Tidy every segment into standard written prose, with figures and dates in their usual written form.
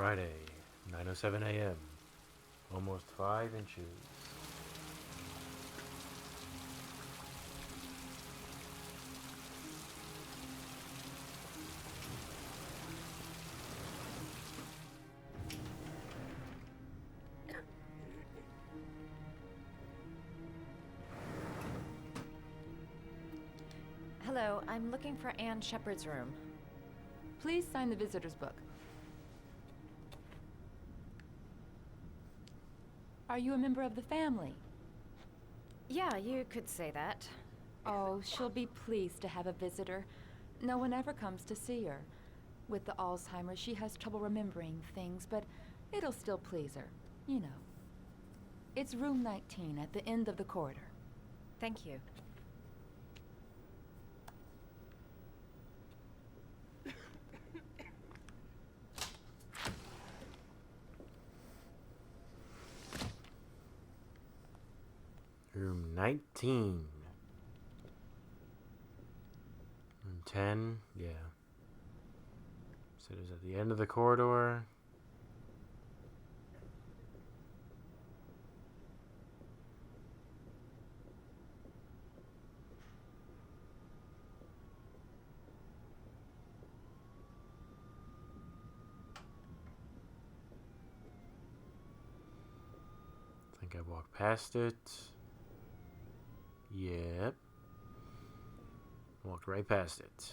Friday, 9:07 a.m. Almost 5 inches. Hello, I'm looking for Anne Shepard's room. Please sign the visitor's book. Are you a member of the family? Yeah, you could say that. Oh, she'll be pleased to have a visitor. No one ever comes to see her. With the Alzheimer's, she has trouble remembering things, but it'll still please her, you know. It's room 19 at the end of the corridor. Thank you. Room 19. Room 10, yeah. So it was at the end of the corridor. I think I walked past it. Yep. Walked right past it.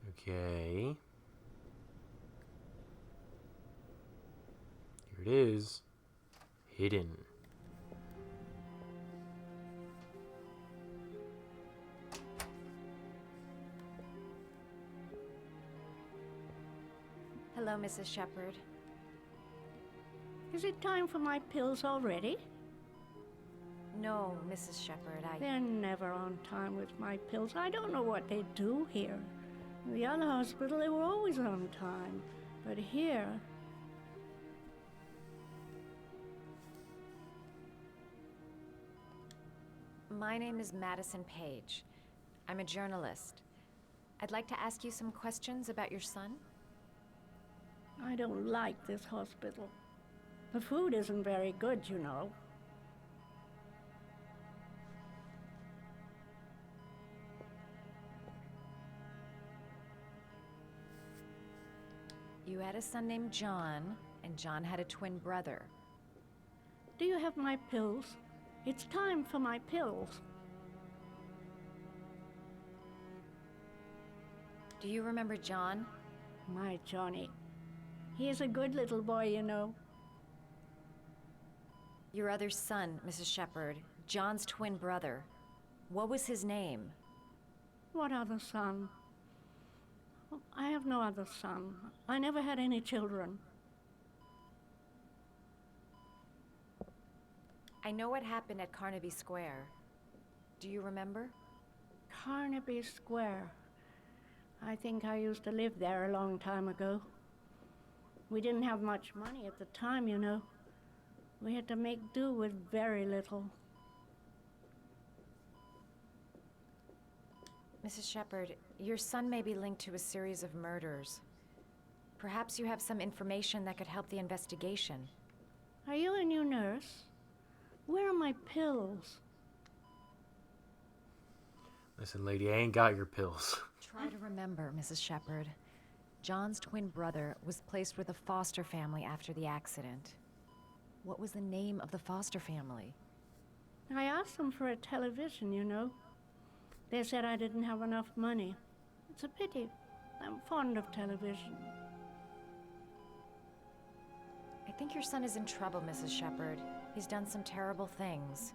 Okay. Here it is. Hidden. Hello, Mrs. Shepard. Is it time for my pills already? No, Mrs. Shepard, They're never on time with my pills. I don't know what they do here. In the other hospital, they were always on time. But here... My name is Madison Page. I'm a journalist. I'd like to ask you some questions about your son. I don't like this hospital. The food isn't very good, you know. You had a son named John, and John had a twin brother. Do you have my pills? It's time for my pills. Do you remember John? My Johnny. He is a good little boy, you know. Your other son, Mrs. Shepard, John's twin brother. What was his name? What other son? I have no other son. I never had any children. I know what happened at Carnaby Square. Do you remember? Carnaby Square. I think I used to live there a long time ago. We didn't have much money at the time, you know. We had to make do with very little. Mrs. Shepard, your son may be linked to a series of murders. Perhaps you have some information that could help the investigation. Are you a new nurse? Where are my pills? Listen, lady, I ain't got your pills. Try to remember, Mrs. Shepard. John's twin brother was placed with a foster family after the accident. What was the name of the foster family? I asked them for a television, you know. They said I didn't have enough money. It's a pity. I'm fond of television. I think your son is in trouble, Mrs. Shepard. He's done some terrible things.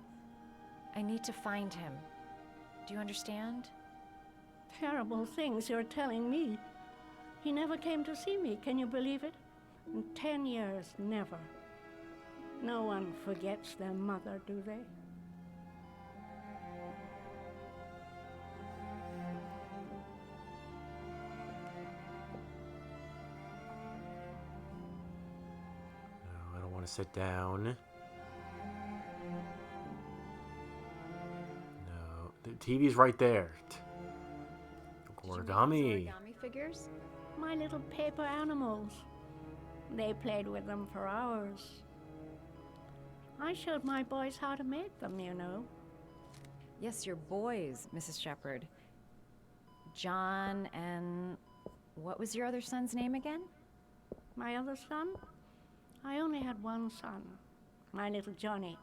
I need to find him. Do you understand? Terrible things you're telling me. He never came to see me, can you believe it? In 10 years, never. No one forgets their mother, do they? want to sit down. No. The TV's right there. Origami. Origami figures? My little paper animals. They played with them for hours. I showed my boys how to make them, you know. Yes, your boys, Mrs. Shepherd. John and... what was your other son's name again? My other son? I only had one son. My little Johnny.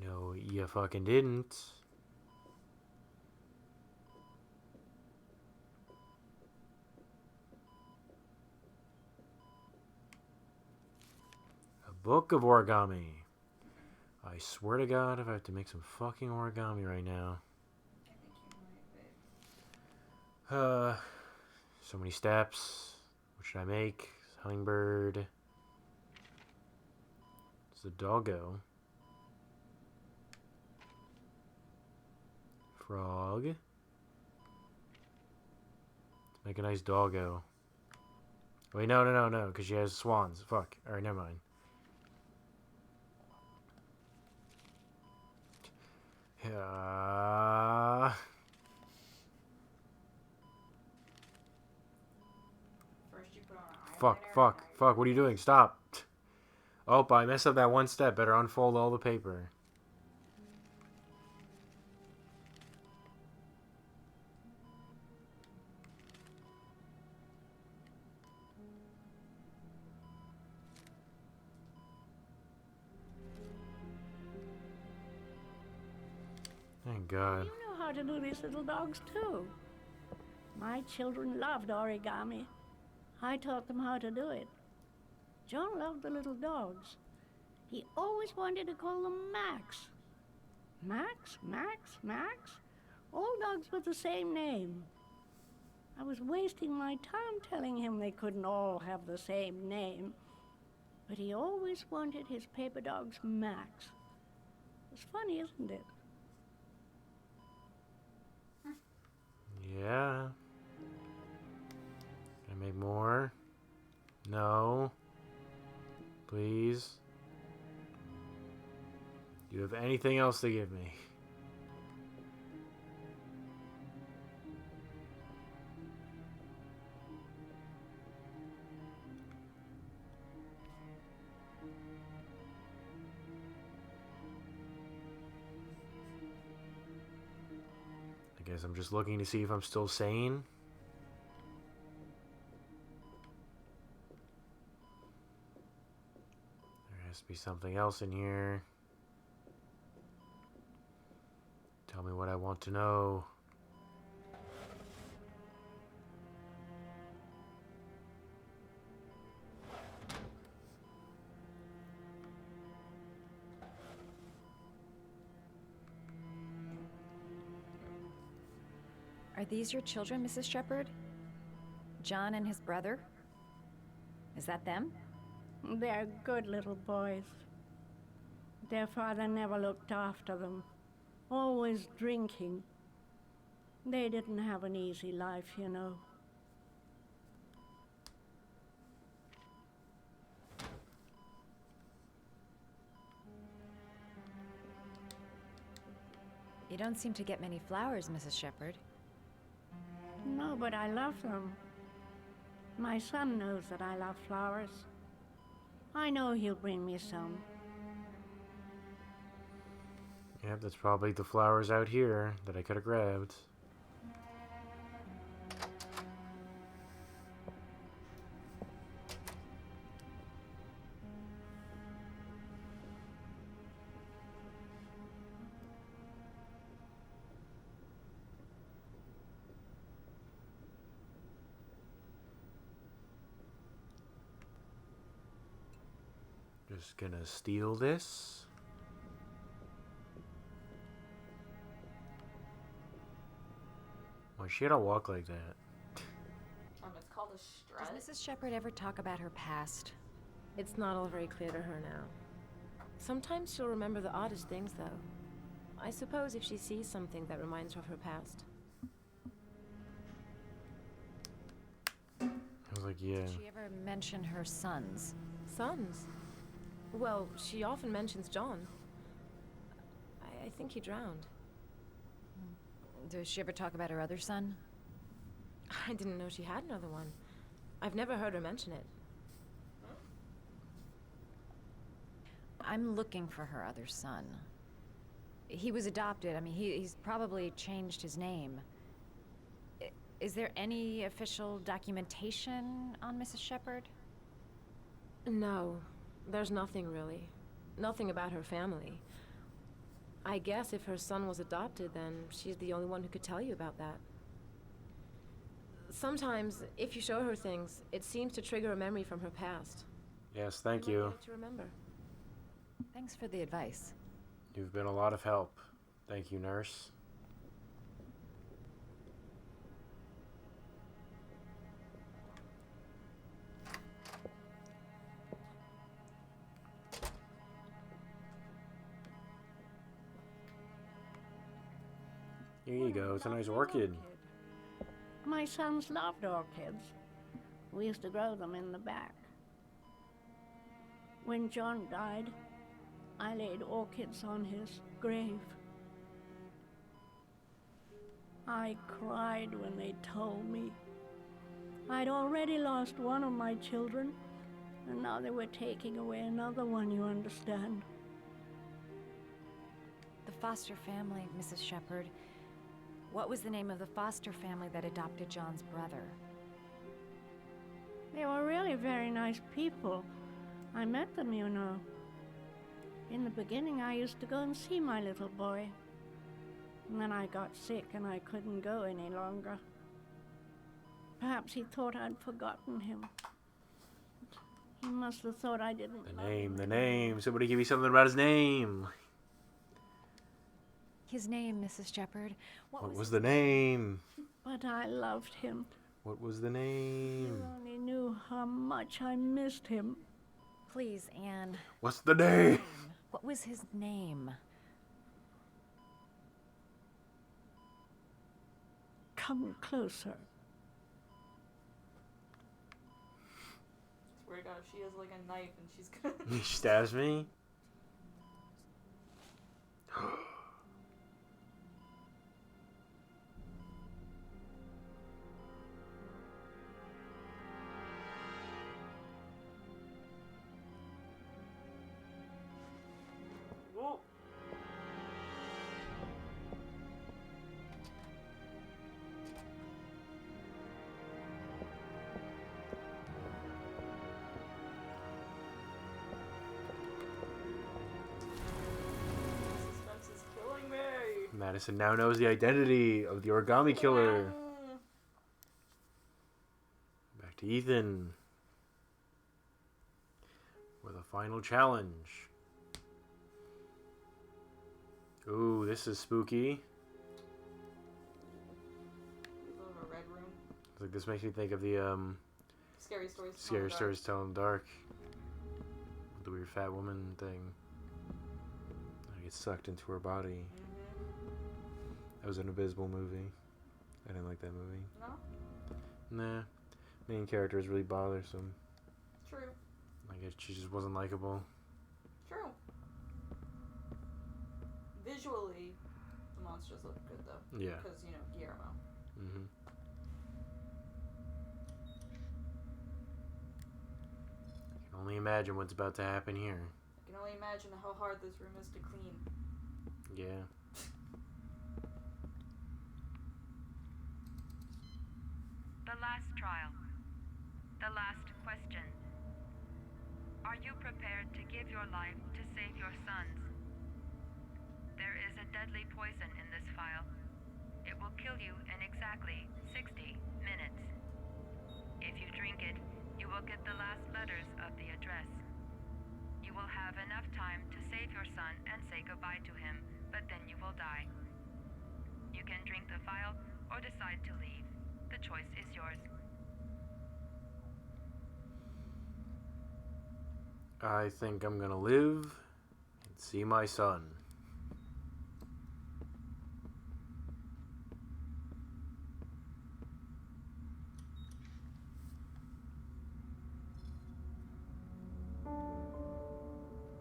No, you fucking didn't. A book of origami. I swear to God if I have to make some fucking origami right now. So many steps. What should I make? Hummingbird. It's the doggo. Frog. Let's make a nice doggo. Wait, no, because she has swans. Fuck. Alright, never mind. Fuck. What are you doing? Stop. Oh, I messed up that one step. Better unfold all the paper. Thank God. You know how to do these little dogs, too. My children loved origami. I taught them how to do it. John loved the little dogs. He always wanted to call them Max. Max? All dogs with the same name. I was wasting my time telling him they couldn't all have the same name. But he always wanted his paper dogs Max. It's funny, isn't it? Yeah. Can I make more? No. Please. Do you have anything else to give me? I guess I'm just looking to see if I'm still sane. There has to be something else in here. Tell me what I want to know. Are these your children, Mrs. Shepherd? John and his brother? Is that them? They're good little boys. Their father never looked after them. Always drinking. They didn't have an easy life, you know. You don't seem to get many flowers, Mrs. Shepherd. No, but I love them. My son knows that I love flowers. I know he'll bring me some. Yep, that's probably the flowers out here that I could have grabbed. Just gonna steal this. Why she gotta walk like that? It's called a strut. Does Mrs. Shepherd ever talk about her past? It's not all very clear to her now. Sometimes she'll remember the oddest things, though. I suppose if she sees something that reminds her of her past. I was like, yeah. Did she ever mention her sons? Sons? Well, she often mentions John. I think he drowned. Does she ever talk about her other son? I didn't know she had another one. I've never heard her mention it. I'm looking for her other son. He was adopted. I mean, he's probably changed his name. Is there any official documentation on Mrs. Shepherd? No, there's nothing really. Nothing about her family. I guess if her son was adopted, then she's the only one who could tell you about that. Sometimes, if you show her things, it seems to trigger a memory from her past. Yes, thank You might you. get it to remember. Thanks for the advice. You've been a lot of help. Thank you, nurse. Here you go. It's a nice orchid. My sons loved orchids. We used to grow them in the back. When John died, I laid orchids on his grave. I cried when they told me. I'd already lost one of my children, and now they were taking away another one, you understand. The foster family, Mrs. Shepherd. What was the name of the foster family that adopted John's brother? They were really very nice people. I met them, you know. In the beginning, I used to go and see my little boy. And then I got sick and I couldn't go any longer. Perhaps he thought I'd forgotten him. He must have thought I didn't love him The anymore. name. Somebody give me something about his name. His name, Mrs. Shepherd. What was the name? But I loved him. What was the You name? only knew how much I missed him. Please, Anne. What's the name? What was his name? Come closer. Swear to God, if she has like a knife and she's gonna. He stabs me. Whoa. Suspense is killing me. Madison now knows the identity of the origami killer. Back to Ethan. With a final challenge. Ooh, this is spooky. A red room. Like, this makes me think of the Scary stories. to tell in Scary the dark. Stories Tell in the Dark. The weird fat woman thing. I get sucked into her body. That was an abysmal movie. I didn't like that movie. No, Nah. Main character is really bothersome. true, I guess she just wasn't likable. true. Visually, the monsters look good though. Yeah. Because Guillermo. Mm-hmm. I can only imagine what's about to happen here. I can only imagine how hard this room is to clean. Yeah. The last trial. The last question. Are you prepared to give your life to save your sons? There is a deadly poison in this vial. It will kill you in exactly 60 minutes. If you drink it, you will get the last letters of the address. You will have enough time to save your son and say goodbye to him, but then you will die. You can drink the vial or decide to leave. The choice is yours. I think I'm gonna live and see my son.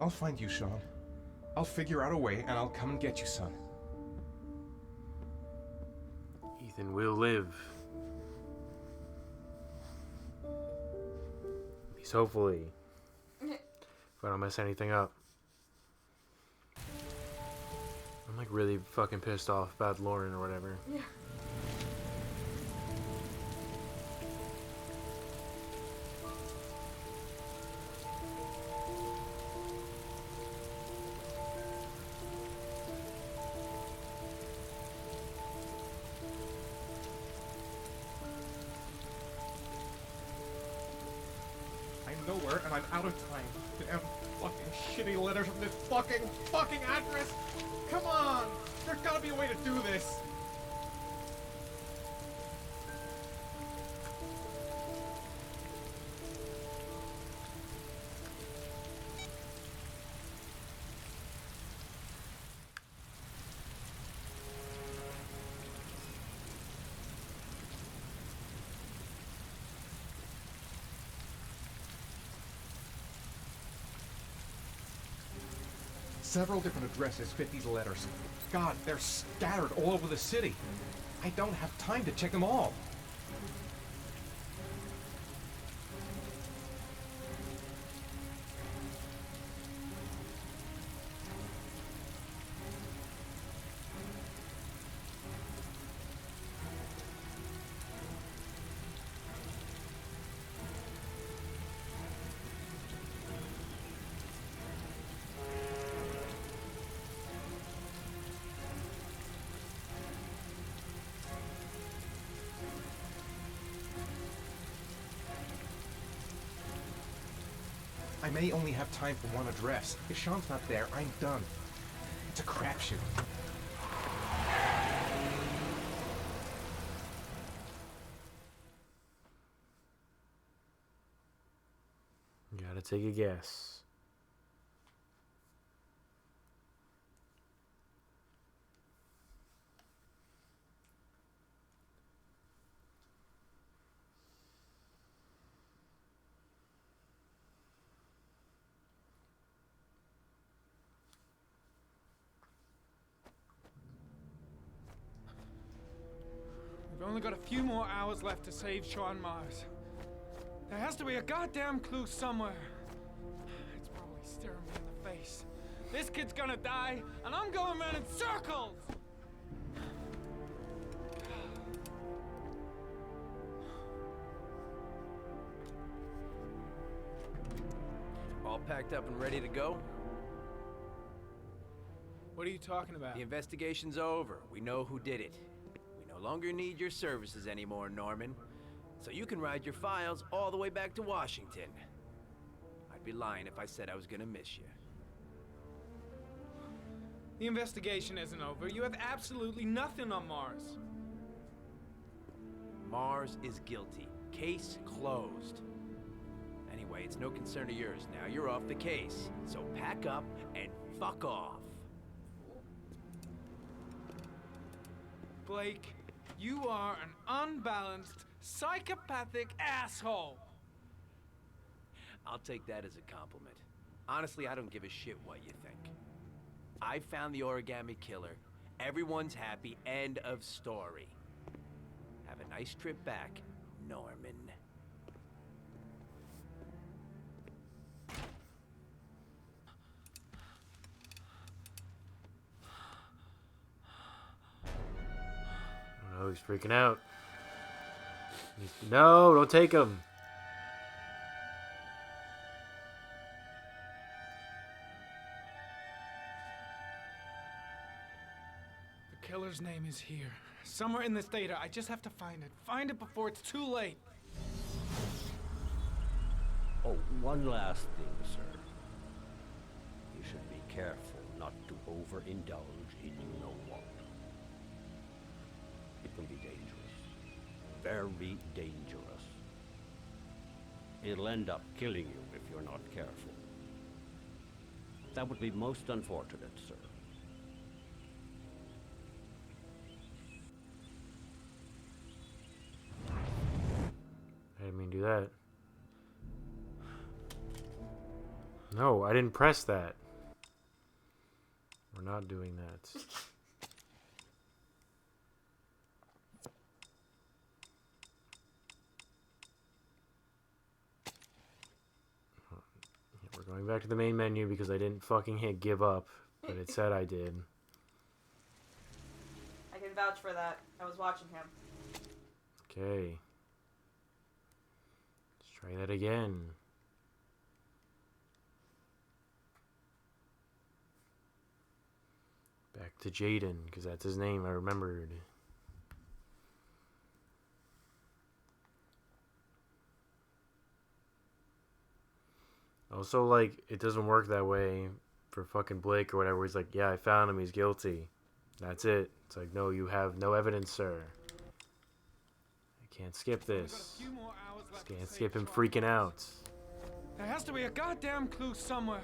I'll find you, Shaun. I'll figure out a way, and I'll come and get you, son. Ethan will live. At least hopefully. If I don't mess anything up. I'm like really fucking pissed off about Lauren or whatever. Yeah. I'm nowhere, and I'm out of time. Damn fucking shitty letters from this fucking address! Come on! There's gotta be a way to do this! Several different addresses fit these letters. God, they're scattered all over the city. I don't have time to check them all. I may only have time for one address. If Shaun's not there, I'm done. It's a crapshoot. Gotta take a guess. We've only got a few more hours left to save Shaun Mars. There has to be a goddamn clue somewhere. It's probably staring me in the face. This kid's gonna die, and I'm going around in circles! All packed up and ready to go? What are you talking about? The investigation's over. We know who did it. We no longer need your services anymore, Norman. So you can ride your files all the way back to Washington. I'd be lying if I said I was gonna miss you. The investigation isn't over. You have absolutely nothing on Mars. Mars is guilty. Case closed. Anyway, it's no concern of yours now. You're off the case. So pack up and fuck off. Blake, you are an unbalanced, psychopathic asshole. I'll take that as a compliment. Honestly, I don't give a shit what you think. I found the Origami killer. Everyone's happy. End of story. Have a nice trip back, Norman. Oh, he's freaking out. No, don't take him. The killer's name is here. Somewhere in this data. I just have to find it. Find it before it's too late. Oh, one last thing, sir. You should be careful not to overindulge in you know what. It can be dangerous. Very dangerous. It'll end up killing you if you're not careful. That would be most unfortunate, sir. I didn't mean to do that. No, I didn't press that. We're not doing that. We're going back to the main menu because I didn't fucking hit give up, but it said I did. I can vouch for that. I was watching him. Okay. Let's try that again. Back to Jayden, because that's his name, I remembered. Also, like, it doesn't work that way for fucking Blake or whatever. He's like, yeah, I found him, he's guilty. That's it. It's like, no, you have no evidence, sir. I can't skip this. Can't skip him freaking out. There has to be a goddamn clue somewhere.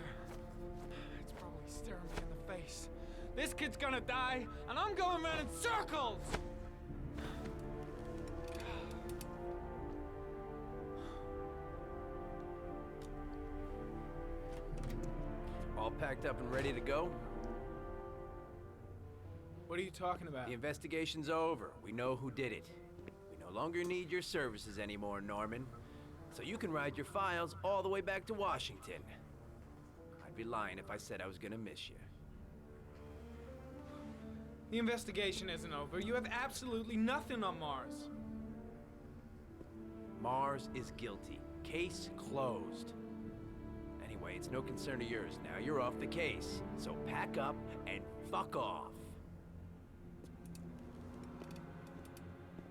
It's probably staring me in the face. This kid's gonna die, and I'm going around in circles! All packed up and ready to go? What are you talking about? The investigation's over. We know who did it. We no longer need your services anymore, Norman. So you can ride your files all the way back to Washington. I'd be lying if I said I was gonna miss you. The investigation isn't over. You have absolutely nothing on Mars. Mars is guilty. Case closed. Anyway, it's no concern of yours now. You're off the case. So pack up and fuck off.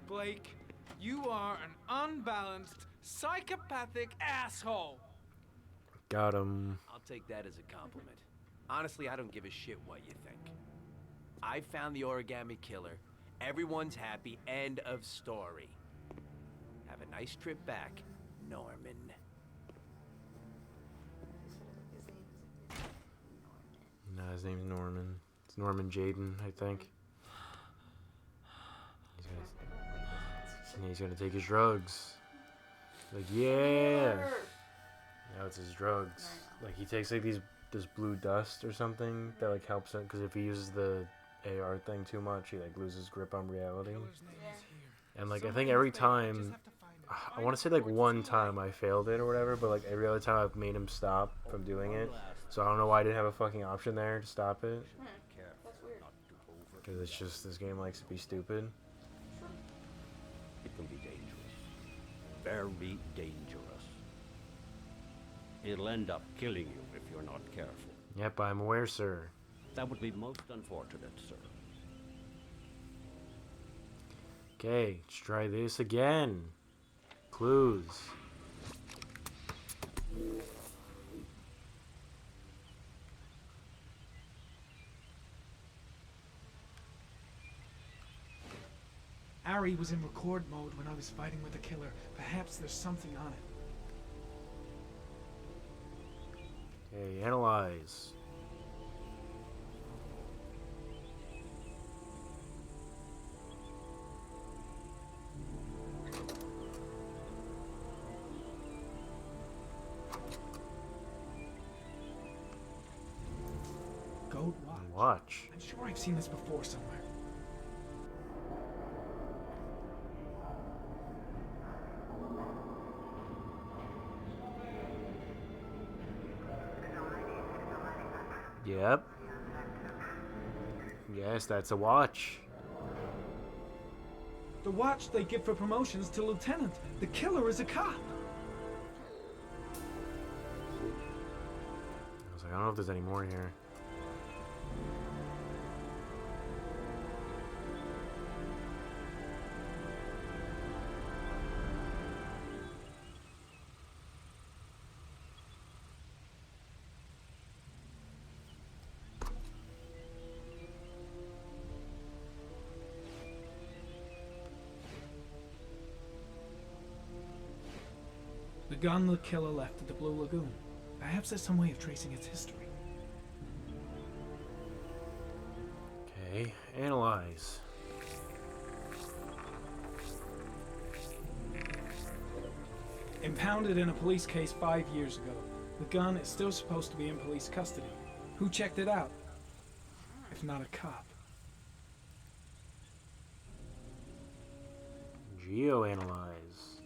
Blake, you are an unbalanced, psychopathic asshole. Got him. I'll take that as a compliment. Honestly, I don't give a shit what you think. I found the Origami killer. Everyone's happy. End of story. Have a nice trip back, Norman. No, his name's Norman. It's Norman Jayden, I think. He's gonna take his drugs. Like, yeah. Now it's his drugs. Like, he takes like this blue dust or something that like helps him, because if he uses the AR thing too much, he like loses grip on reality. And like, I think every time, I want to say like one time I failed it or whatever, but like every other time I've made him stop from doing it. So I don't know why I didn't have a fucking option there to stop it. That's weird. Because it's just, this game likes to be stupid. It can be dangerous. Very dangerous. It'll end up killing you if you're not careful. Yep, I'm aware, sir. That would be most unfortunate, sir. Okay, let's try this again. Clues. Ari was in record mode when I was fighting with the killer. Perhaps there's something on it. Okay, analyze. Goat watch. Watch. I'm sure I've seen this before somewhere. Yep. Yes, that's a watch. The watch they give for promotions to lieutenant. The killer is a cop. I was like, I don't know if there's any more here. The gun the killer left at the Blue Lagoon. Perhaps there's some way of tracing its history. Okay, analyze. Impounded in a police case 5 years ago, The gun is still supposed to be in police custody. Who checked it out? If not a cop. Geoanalyze.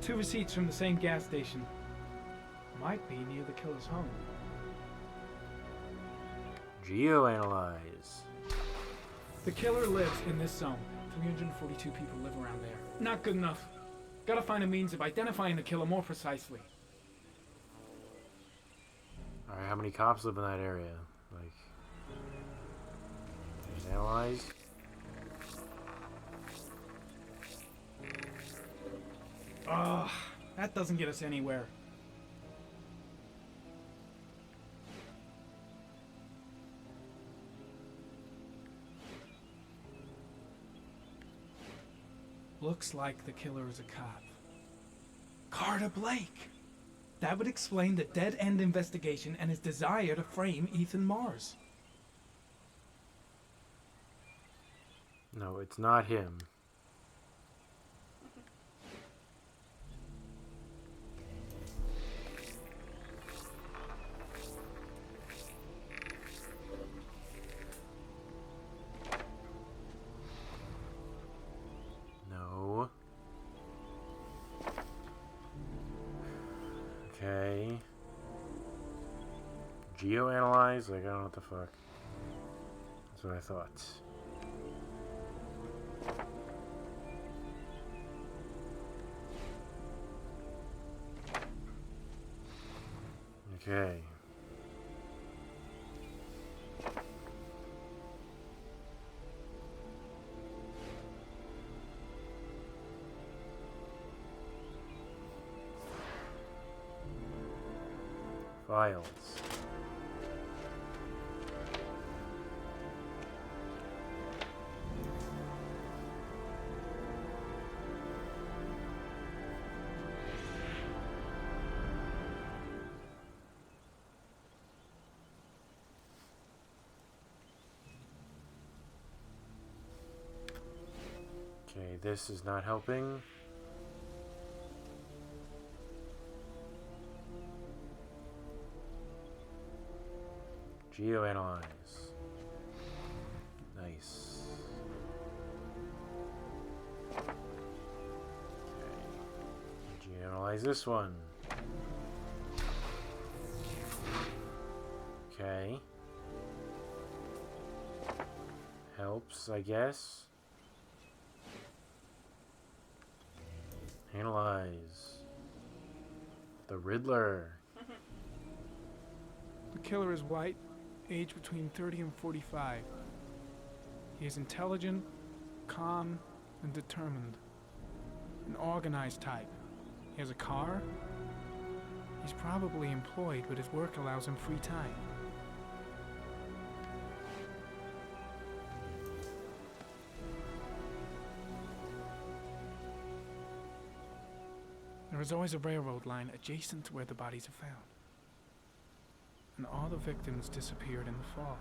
Two receipts from the same gas station. Might be near the killer's home. Geoanalyze. The killer lives in this zone. 342 people live around there. Not good enough. Gotta find a means of identifying the killer more precisely. Alright, how many cops live in that area? Like, just analyze. Ugh, that doesn't get us anywhere. Looks like the killer is a cop. Carter Blake! That would explain the dead-end investigation and his desire to frame Ethan Mars. No, it's not him. No. Okay. Geoanalyze? Like, I don't know what the fuck. That's what I thought. Okay. Files. Okay, this is not helping. Geoanalyze. Nice. Okay. Geoanalyze this one. Okay. Helps, I guess. Analyze. The Riddler. The killer is white, age between 30 and 45. He is intelligent, calm, and determined. An organized type. He has a car. He's probably employed, but his work allows him free time. There is always a railroad line adjacent to where the bodies are found. And all the victims disappeared in the fall.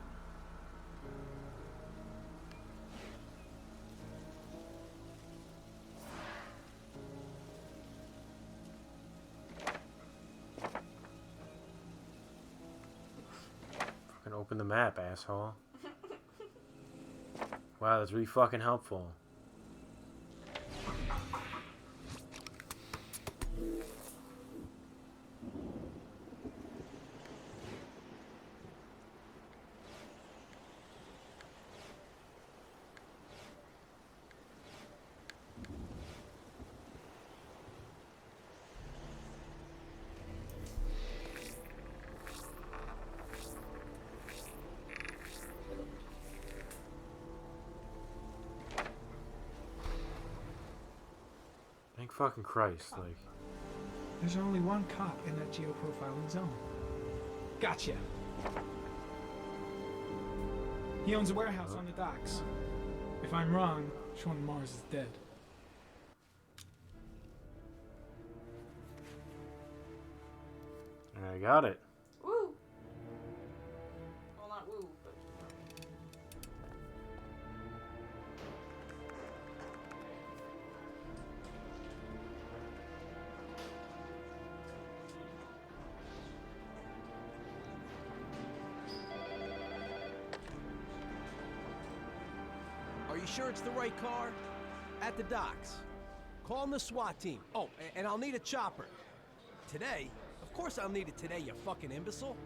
Fucking open the map, asshole. Wow, that's really fucking helpful. Thank fucking Christ, like. There's only one cop in that geoprofiling zone. Gotcha. He owns a warehouse on the docks. If I'm wrong, Shaun Mars is dead. I got it. Woo! you sure it's the right car? At the docks. Call the SWAT team. Oh, and I'll need a chopper. Today? Of course I'll need it today, you fucking imbecile.